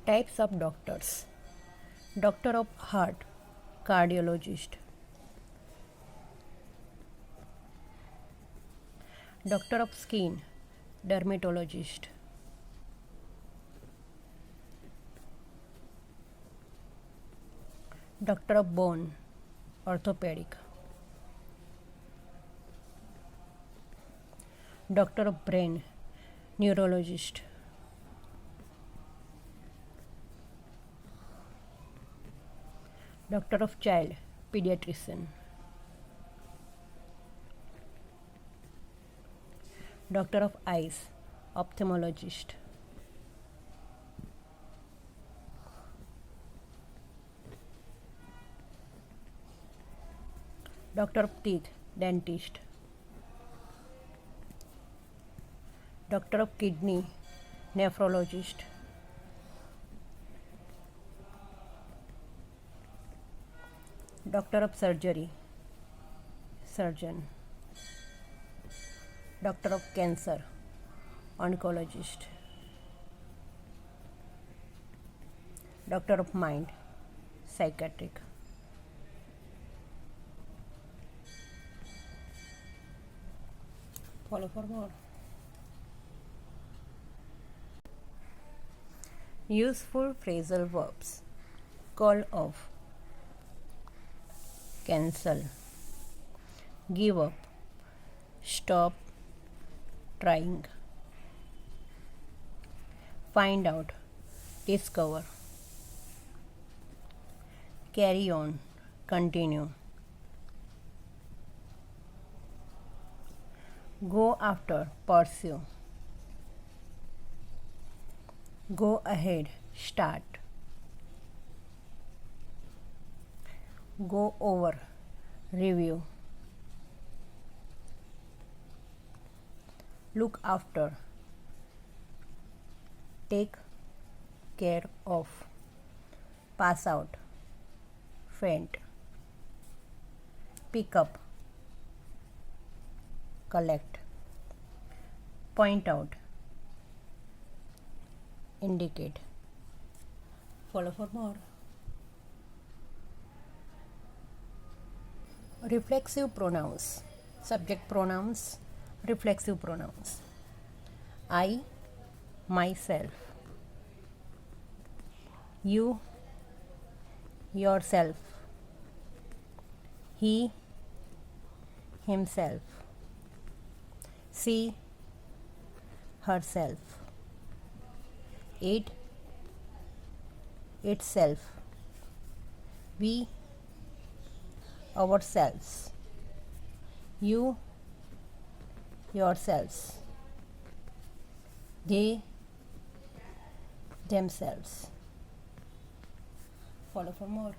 Types of doctors: doctor of heart, cardiologist; doctor of skin, dermatologist; doctor of bone, orthopedic; doctor of brain, neurologist; doctor of child, pediatrician; doctor of eyes, ophthalmologist; doctor of teeth, dentist; doctor of kidney, nephrologist; doctor of surgery, surgeon; doctor of cancer, oncologist; doctor of mind, psychiatric; follow for more. Useful phrasal verbs: call off, cancel, give up, stop trying, find out, discover, carry on, continue, go after, pursue, go ahead, start, go over, review, look after, take care of, pass out, faint, pick up, collect, point out, indicate. Follow for more. Reflexive pronouns: subject pronouns, reflexive pronouns: I, myself; you, yourself; he, himself; she, herself; it, itself; we, ourselves; you, yourselves; they, themselves. Follow for more.